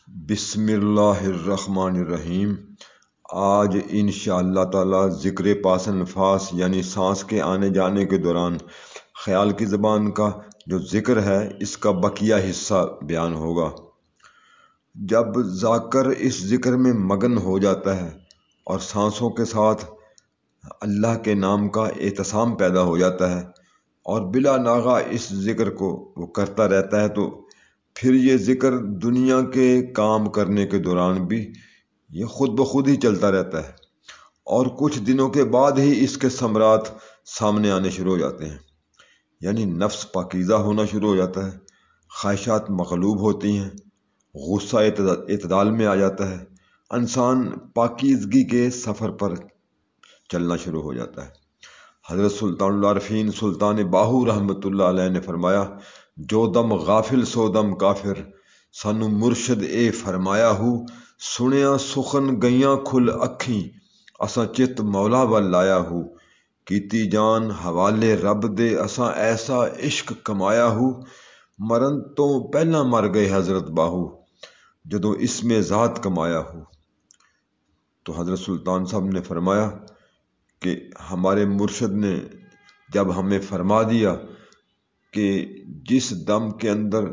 بسم اللہ الرحمن الرحیم۔ آج انشاءاللہ تعالی ذکر پاس انفاس یعنی سانس کے آنے جانے کے دوران خیال کی زبان کا جو ذکر ہے اس کا بقیہ حصہ بیان ہوگا۔ جب ذاکر اس ذکر میں مگن ہو جاتا ہے اور سانسوں کے ساتھ اللہ کے نام کا اعتصام پیدا ہو جاتا ہے اور بلا ناغہ اس ذکر کو وہ کرتا رہتا ہے، تو پھر یہ ذکر دنیا کے کام کرنے کے دوران بھی یہ خود بخود ہی چلتا رہتا ہے، اور کچھ دنوں کے بعد ہی اس کے ثمرات سامنے آنے شروع ہو جاتے ہیں۔ یعنی نفس پاکیزہ ہونا شروع ہو جاتا ہے، خواہشات مغلوب ہوتی ہیں، غصہ اعتدال میں آ جاتا ہے، انسان پاکیزگی کے سفر پر چلنا شروع ہو جاتا ہے۔ حضرت سلطان العارفین سلطان باہو رحمۃ اللہ علیہ نے فرمایا، جو دم غافل سو دم کافر، سانو مرشد اے فرمایا ہو، سنیا سخن گئیاں کھل اکھیں، اساں چت مولا ول لایا ہو، کیتی جان حوالے رب دے اساں ایسا عشق کمایا ہو، مرن تو پہلا مر گئے حضرت باہو، جدو اس میں ذات کمایا ہو۔ تو حضرت سلطان صاحب نے فرمایا کہ ہمارے مرشد نے جب ہمیں فرما دیا کہ جس دم کے اندر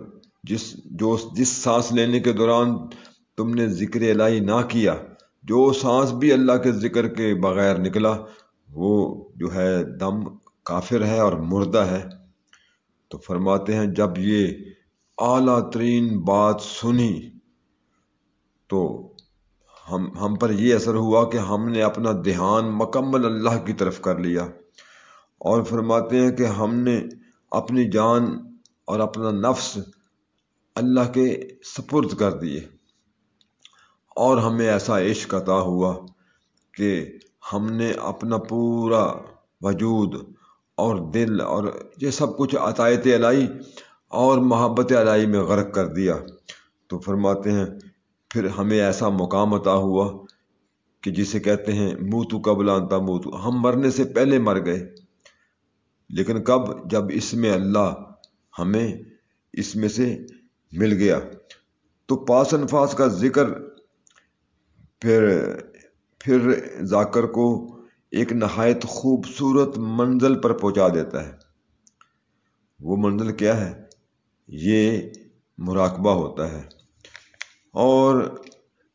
جس سانس لینے کے دوران تم نے ذکر الہی نہ کیا، جو سانس بھی اللہ کے ذکر کے بغیر نکلا وہ جو ہے دم کافر ہے اور مردہ ہے۔ تو فرماتے ہیں جب یہ اعلیٰ ترین بات سنی تو ہم پر یہ اثر ہوا کہ ہم نے اپنا دھیان مکمل اللہ کی طرف کر لیا، اور فرماتے ہیں کہ ہم نے اپنی جان اور اپنا نفس اللہ کے سپرد کر دیے، اور ہمیں ایسا عشق عطا ہوا کہ ہم نے اپنا پورا وجود اور دل اور یہ سب کچھ عطایت الہی اور محبت الہی میں غرق کر دیا۔ تو فرماتے ہیں پھر ہمیں ایسا مقام عطا ہوا کہ جسے کہتے ہیں موتو قبل ان تموتو، ہم مرنے سے پہلے مر گئے، لیکن کب؟ جب اس میں اللہ ہمیں اس میں سے مل گیا۔ تو پاس انفاس کا ذکر پھر ذاکر کو ایک نہایت خوبصورت منزل پر پہنچا دیتا ہے۔ وہ منزل کیا ہے؟ یہ مراقبہ ہوتا ہے، اور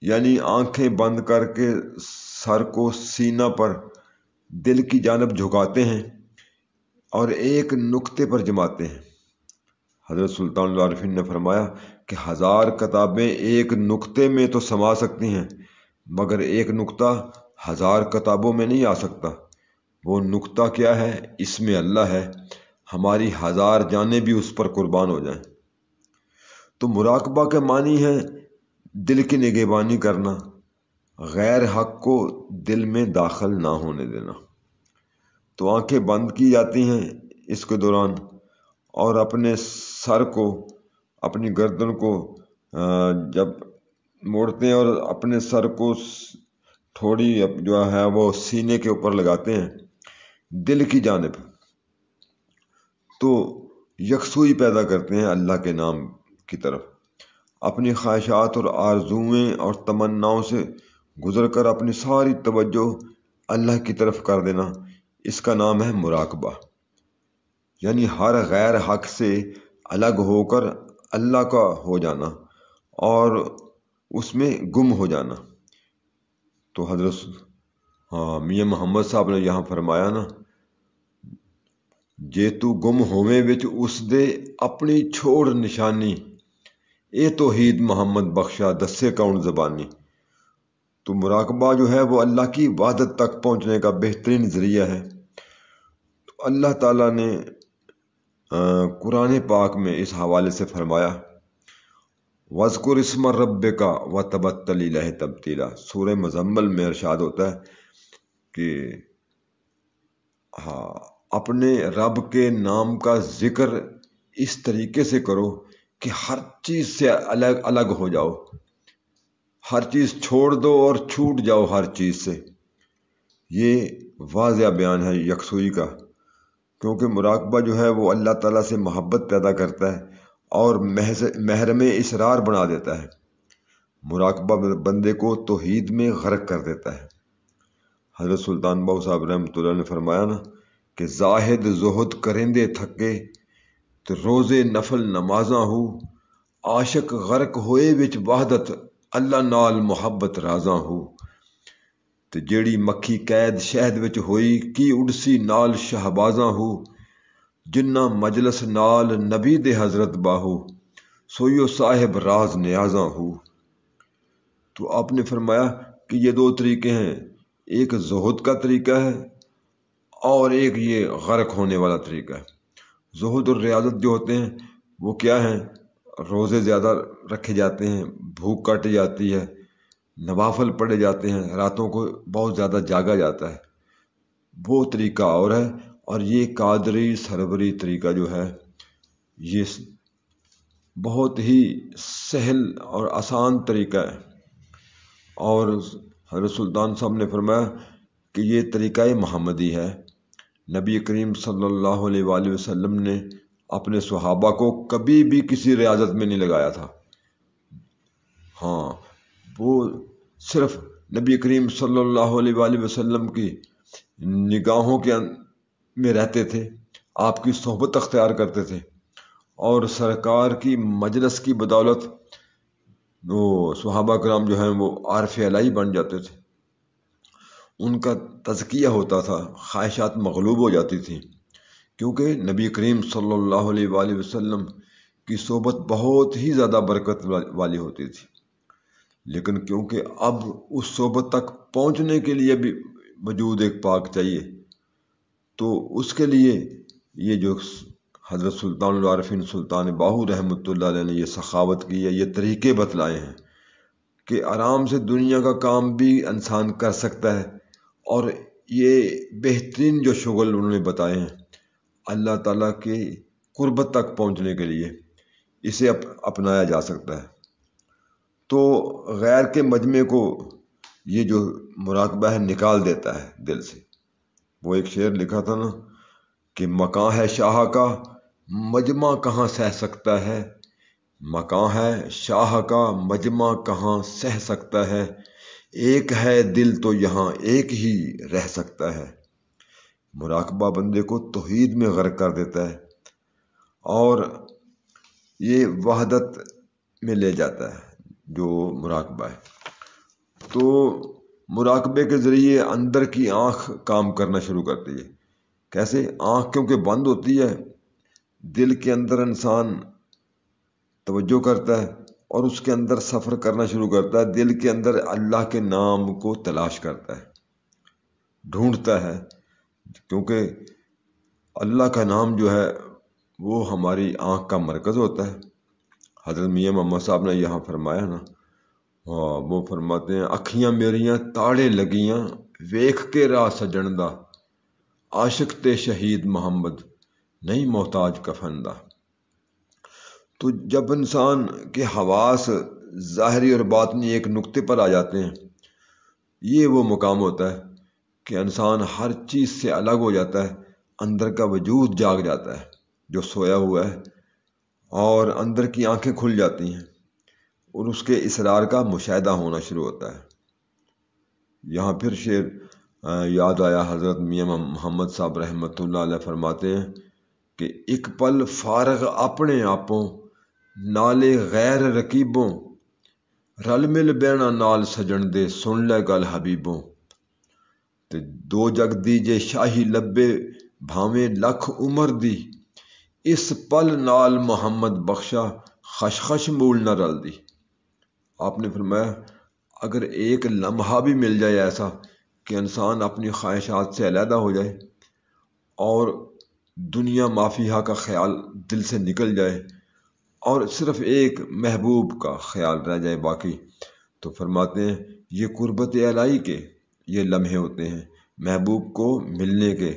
یعنی آنکھیں بند کر کے سر کو سینہ پر دل کی جانب جھکاتے ہیں اور ایک نقطے پر جماتے ہیں۔ حضرت سلطان العارفین نے فرمایا کہ 1000 کتابیں ایک نقطے میں تو سما سکتی ہیں، مگر ایک نقطہ 1000 کتابوں میں نہیں آ سکتا۔ وہ نقطہ کیا ہے؟ اس میں اللہ ہے، ہماری 1000 جانیں بھی اس پر قربان ہو جائیں۔ تو مراقبہ کے معنی ہے دل کی نگہبانی کرنا، غیر حق کو دل میں داخل نہ ہونے دینا۔ تو آنکھیں بند کی جاتی ہیں اس کے دوران، اور اپنے سر کو، اپنی گردن کو جب موڑتے ہیں اور اپنے سر کو تھوڑی جو ہے وہ سینے کے اوپر لگاتے ہیں دل کی جانب، تو یکسوئی پیدا کرتے ہیں اللہ کے نام کی طرف، اپنی خواہشات اور آرزوئیں اور تمناؤں سے گزر کر اپنی ساری توجہ اللہ کی طرف کر دینا۔ اس کا نام ہے مراقبہ، یعنی ہر غیر حق سے الگ ہو کر اللہ کا ہو جانا اور اس میں گم ہو جانا۔ تو حضرت میاں محمد صاحب نے یہاں فرمایا نا، جے تو گم ہوویں وچ اس دے اپنی چھوڑ نشانی، اے توحید محمد بخشا دسے کون زبانی۔ تو مراقبہ جو ہے وہ اللہ کی وحدت تک پہنچنے کا بہترین ذریعہ ہے۔ تو اللہ تعالیٰ نے قرآن پاک میں اس حوالے سے فرمایا، وَاذْكُرِ اسْمَ رَبِّكَ وَتَبَتَّلْ إِلَيْهِ تَبْتِيلًا۔ سورہ مزمل میں ارشاد ہوتا ہے کہ اپنے رب کے نام کا ذکر اس طریقے سے کرو کہ ہر چیز سے الگ ہو جاؤ، ہر چیز چھوڑ دو اور چھوٹ جاؤ ہر چیز سے۔ یہ واضح بیان ہے یکسوئی کا، کیونکہ مراقبہ جو ہے وہ اللہ تعالیٰ سے محبت پیدا کرتا ہے اور محرم اسرار بنا دیتا ہے۔ مراقبہ بندے کو توحید میں غرق کر دیتا ہے۔ حضرت سلطان باہو صاحب رحمۃ اللہ نے فرمایا نا کہ زاہد زہد کرندے تھکے تو روزے نفل نمازاں ہو، عاشق غرق ہوئے وچ وحدت اللہ نال محبت رازاں ہو، تے جیڑی مکھی قید شہد وچ ہوئی کی اڑسی نال شہبازاں ہو، جنہ مجلس نال نبی دے حضرت باہو سوئیو صاحب راز نیازاں ہو۔ تو آپ نے فرمایا کہ یہ دو طریقے ہیں، ایک زہد کا طریقہ ہے اور ایک یہ غرق ہونے والا طریقہ ہے۔ زہد اور ریاضت جو ہوتے ہیں وہ کیا ہیں؟ روزے زیادہ رکھے جاتے ہیں، بھوک کاٹی جاتی ہے، نوافل پڑھے جاتے ہیں، راتوں کو بہت زیادہ جاگا جاتا ہے، وہ طریقہ اور ہے۔ اور یہ قادری سروری طریقہ جو ہے یہ بہت ہی سہل اور آسان طریقہ ہے، اور حضرت سلطان صاحب نے فرمایا کہ یہ طریقہ محمدی ہے۔ نبی کریم صلی اللہ علیہ وآلہ وسلم نے اپنے صحابہ کو کبھی بھی کسی ریاضت میں نہیں لگایا تھا۔ ہاں، وہ صرف نبی کریم صلی اللہ علیہ وآلہ وسلم کی نگاہوں میں رہتے تھے، آپ کی صحبت اختیار کرتے تھے، اور سرکار کی مجلس کی بدولت وہ صحابہ کرام جو ہیں وہ عارف الہی بن جاتے تھے، ان کا تزکیہ ہوتا تھا، خواہشات مغلوب ہو جاتی تھیں، کیونکہ نبی کریم صلی اللہ علیہ وآلہ وسلم کی صحبت بہت ہی زیادہ برکت والی ہوتی تھی۔ لیکن کیونکہ اب اس صحبت تک پہنچنے کے لیے بھی وجود ایک پاک چاہیے، تو اس کے لیے یہ جو حضرت سلطان العارفین سلطان باہو رحمۃ اللہ علیہ نے یہ سخاوت کی ہے، یہ طریقے بتلائے ہیں کہ آرام سے دنیا کا کام بھی انسان کر سکتا ہے، اور یہ بہترین جو شغل انہوں نے بتائے ہیں اللہ تعالیٰ کے قربت تک پہنچنے کے لیے، اسے اپنایا جا سکتا ہے۔ تو غیر کے مجمع کو یہ جو مراقبہ ہے نکال دیتا ہے دل سے۔ وہ ایک شعر لکھا تھا نا کہ مکاں ہے شاہ کا مجمع کہاں سہ سکتا ہے، مکاں ہے شاہ کا مجمع کہاں سہ سکتا ہے، ایک ہے دل تو یہاں ایک ہی رہ سکتا ہے۔ مراقبہ بندے کو توحید میں غرق کر دیتا ہے اور یہ وحدت میں لے جاتا ہے جو مراقبہ ہے۔ تو مراقبے کے ذریعے اندر کی آنکھ کام کرنا شروع کرتی ہے۔ کیسے؟ آنکھ کیونکہ بند ہوتی ہے، دل کے اندر انسان توجہ کرتا ہے اور اس کے اندر سفر کرنا شروع کرتا ہے، دل کے اندر اللہ کے نام کو تلاش کرتا ہے، ڈھونڈتا ہے، کیونکہ اللہ کا نام جو ہے وہ ہماری آنکھ کا مرکز ہوتا ہے۔ حضرت میاں محمد صاحب نے یہاں فرمایا نا، وہ فرماتے ہیں اکھیاں میریاں تاڑے لگیاں ویکھ کے راہ سجن دا، عاشق تے شہید محمد نہیں محتاج کفن دا۔ تو جب انسان کے حواس ظاہری اور باطنی ایک نقطے پر آ جاتے ہیں، یہ وہ مقام ہوتا ہے کہ انسان ہر چیز سے الگ ہو جاتا ہے، اندر کا وجود جاگ جاتا ہے جو سویا ہوا ہے، اور اندر کی آنکھیں کھل جاتی ہیں اور اس کے اسرار کا مشاہدہ ہونا شروع ہوتا ہے۔ یہاں پھر شعر یاد آیا، حضرت میاں محمد صاحب رحمۃ اللہ علیہ فرماتے ہیں کہ ایک پل فارغ اپنے آپوں نالے غیر رقیبوں، رل مل بینا نال سجن دے سن لے گل حبیبوں، تے دو جگ دی جے شاہی لبے بھاویں لکھ عمر دی، اس پل نال محمد بخشا خشخش مول نہ رل دی۔ آپ نے فرمایا اگر ایک لمحہ بھی مل جائے ایسا کہ انسان اپنی خواہشات سے علیحدہ ہو جائے اور دنیا مافیہا کا خیال دل سے نکل جائے اور صرف ایک محبوب کا خیال رہ جائے باقی، تو فرماتے ہیں یہ قربت الہی کے یہ لمحے ہوتے ہیں، محبوب کو ملنے کے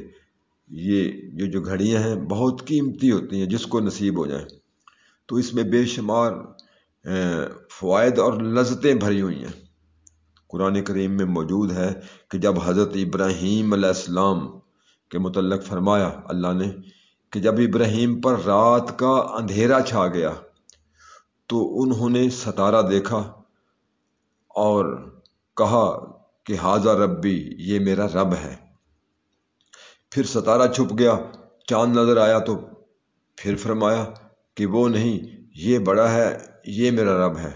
یہ جو گھڑیاں ہیں بہت قیمتی ہوتی ہیں جس کو نصیب ہو جائیں۔ تو اس میں بے شمار فوائد اور لذتیں بھری ہوئی ہیں۔ قرآن کریم میں موجود ہے کہ جب حضرت ابراہیم علیہ السلام کے متعلق فرمایا اللہ نے کہ جب ابراہیم پر رات کا اندھیرا چھا گیا تو انہوں نے ستارہ دیکھا اور کہا کہ ہاذا ربی، یہ میرا رب ہے۔ پھر ستارہ چھپ گیا، چاند نظر آیا تو پھر فرمایا کہ وہ نہیں، یہ بڑا ہے، یہ میرا رب ہے۔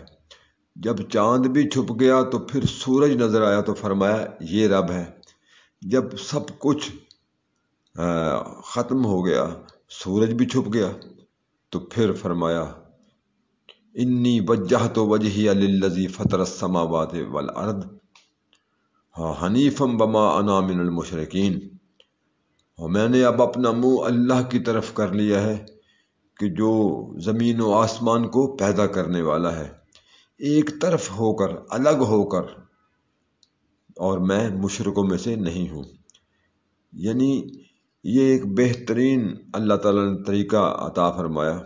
جب چاند بھی چھپ گیا تو پھر سورج نظر آیا تو فرمایا یہ رب ہے۔ جب سب کچھ ختم ہو گیا، سورج بھی چھپ گیا، تو پھر فرمایا انی وجہت وجہی للذی فطر السماوات والارض حنیفا وما انا من المشرکین۔ اور میں نے اب اپنا منہ اللہ کی طرف کر لیا ہے کہ جو زمین و آسمان کو پیدا کرنے والا ہے، ایک طرف ہو کر، الگ ہو کر، اور میں مشرکوں میں سے نہیں ہوں۔ یعنی یہ ایک بہترین اللہ تعالیٰ نے طریقہ عطا فرمایا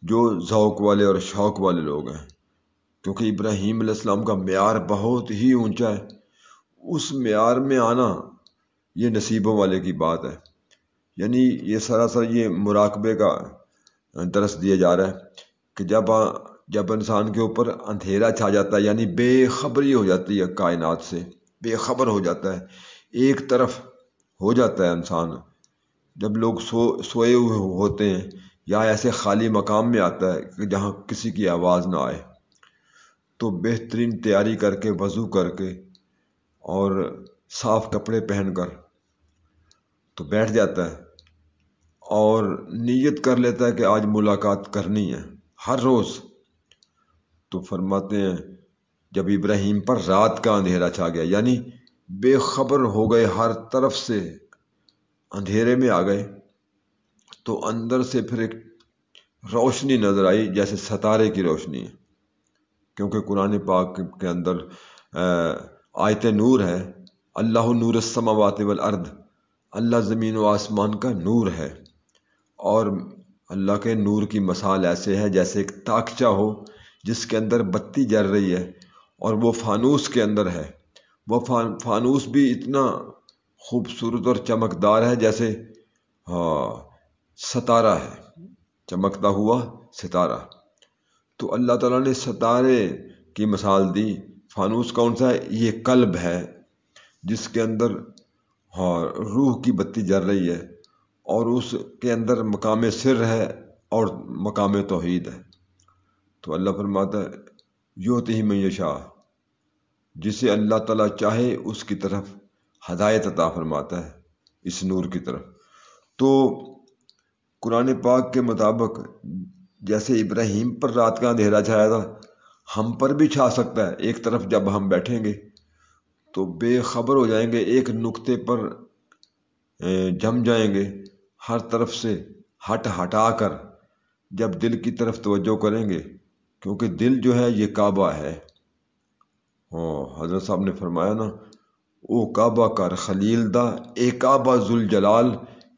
جو ذوق والے اور شوق والے لوگ ہیں، کیونکہ ابراہیم علیہ السلام کا معیار بہت ہی اونچا ہے۔ اس معیار میں آنا یہ نصیبوں والے کی بات ہے۔ یعنی یہ سراسر یہ مراقبے کا درس دیا جا رہا ہے کہ جب انسان کے اوپر اندھیرا چھا جاتا ہے، یعنی بے خبری ہو جاتی ہے کائنات سے، بے خبر ہو جاتا ہے، ایک طرف ہو جاتا ہے انسان، جب لوگ سوئے ہوئے ہوتے ہیں یا ایسے خالی مقام میں آتا ہے کہ جہاں کسی کی آواز نہ آئے، تو بہترین تیاری کر کے، وضو کر کے اور صاف کپڑے پہن کر تو بیٹھ جاتا ہے اور نیت کر لیتا ہے کہ آج ملاقات کرنی ہے ہر روز۔ تو فرماتے ہیں جب ابراہیم پر رات کا اندھیرا چھا گیا، یعنی بے خبر ہو گئے، ہر طرف سے اندھیرے میں آ گئے، تو اندر سے پھر ایک روشنی نظر آئی جیسے ستارے کی روشنی ہے، کیونکہ قرآن پاک کے اندر آیت نور ہے، اللہ نور السماوات والارض، اللہ زمین و آسمان کا نور ہے۔ اور اللہ کے نور کی مثال ایسے ہے جیسے ایک تاکچہ ہو جس کے اندر بتی جل رہی ہے اور وہ فانوس کے اندر ہے۔ وہ فانوس بھی اتنا خوبصورت اور چمکدار ہے جیسے ستارہ ہے، چمکتا ہوا ستارہ۔ تو اللہ تعالیٰ نے ستارے کی مثال دی۔ فانوس کون سا ہے؟ یہ قلب ہے جس کے اندر روح کی بتی جل رہی ہے، اور اس کے اندر مقام سر ہے اور مقام توحید ہے۔ تو اللہ فرماتا ہے یؤتیہ من یشاء، جسے اللہ تعالیٰ چاہے اس کی طرف ہدایت عطا فرماتا ہے، اس نور کی طرف۔ تو قرآن پاک کے مطابق جیسے ابراہیم پر رات کا اندھیرا چھایا تھا، ہم پر بھی چھا سکتا ہے۔ ایک طرف جب ہم بیٹھیں گے تو بے خبر ہو جائیں گے، ایک نقطے پر جم جائیں گے، ہر طرف سے ہٹا کر جب دل کی طرف توجہ کریں گے، کیونکہ دل جو ہے یہ کعبہ ہے۔ حضرت صاحب نے فرمایا نا، او کعبہ کر خلیل دا، اے کعبہ ذوالجلال،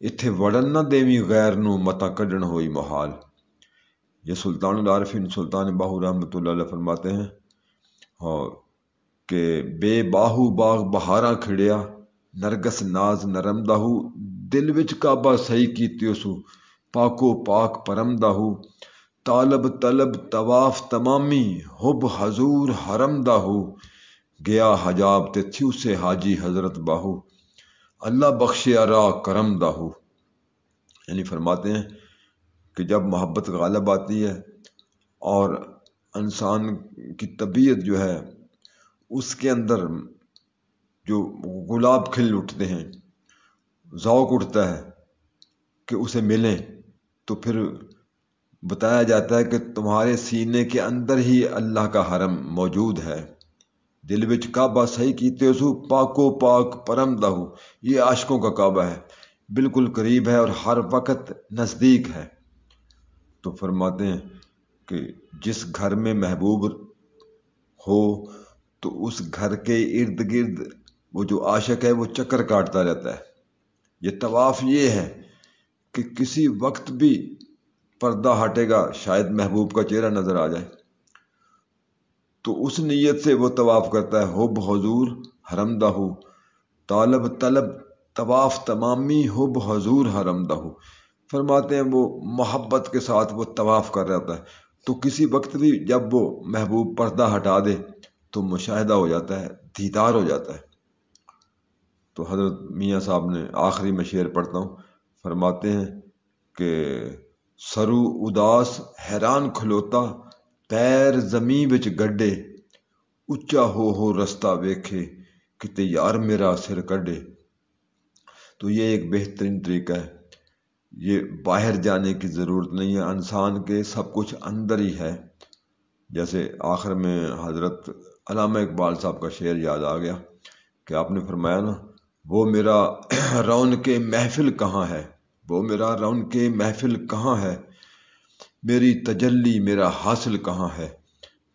اتھے وڑن نہ دیوی غیر نو، متا کڈن ہوئی محال۔ یہ سلطان العارفین سلطان باہو رحمۃ اللہ علیہ فرماتے ہیں کہ بے باہو باغ بہاراں کھڑیا، نرگس ناز نرم دہو، دل وچ کعبہ صحیح کیتی اسو، پاکو پاک پرم دہو، طالب طلب طواف تمامی، حب حضور حرم دہو، گیا حجاب تے تھیو سے حاجی حضرت باہو، اللہ بخشیا را کرم دہو۔ یعنی فرماتے ہیں کہ جب محبت غالب آتی ہے اور انسان کی طبیعت جو ہے اس کے اندر جو گلاب کھل اٹھتے ہیں، ذوق اٹھتا ہے کہ اسے ملیں، تو پھر بتایا جاتا ہے کہ تمہارے سینے کے اندر ہی اللہ کا حرم موجود ہے، دل وچ کعبہ صحیح کیتے سو، پاکو پاک پرم دہو، یہ عاشقوں کا کعبہ ہے، بالکل قریب ہے اور ہر وقت نزدیک ہے۔ تو فرماتے ہیں کہ جس گھر میں محبوب ہو تو اس گھر کے ارد گرد وہ جو عاشق ہے وہ چکر کاٹتا رہتا ہے۔ یہ طواف یہ ہے کہ کسی وقت بھی پردہ ہٹے گا، شاید محبوب کا چہرہ نظر آ جائے، تو اس نیت سے وہ طواف کرتا ہے، حب حضور حرم دہو، طالب طلب طواف تمامی، حب حضور حرم دہو۔ فرماتے ہیں وہ محبت کے ساتھ وہ طواف کر رہا ہوتا ہے، تو کسی وقت بھی جب وہ محبوب پردہ ہٹا دے تو مشاہدہ ہو جاتا ہے، دیدار ہو جاتا ہے۔ تو حضرت میاں صاحب نے آخری میں شعر پڑھتا ہوں، فرماتے ہیں کہ سرو اداس حیران کھلوتا، پیر زمیں وچ گڈے، اچا ہو رستہ ویکھے، کتے یار میرا سر کڈے۔ تو یہ ایک بہترین طریقہ ہے، یہ باہر جانے کی ضرورت نہیں ہے، انسان کے سب کچھ اندر ہی ہے۔ جیسے آخر میں حضرت علامہ اقبال صاحب کا شعر یاد آ گیا کہ آپ نے فرمایا نا، وہ میرا رونق محفل کہاں ہے، وہ میرا رونق محفل کہاں ہے، میری تجلی میرا حاصل کہاں ہے،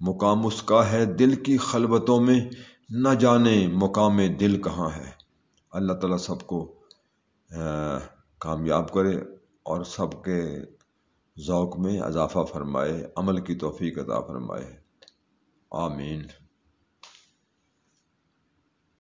مقام اس کا ہے دل کی خلوتوں میں، نہ جانے مقام دل کہاں ہے۔ اللہ تعالیٰ سب کو کامیاب کرے اور سب کے ذوق میں اضافہ فرمائے، عمل کی توفیق عطا فرمائے، آمین۔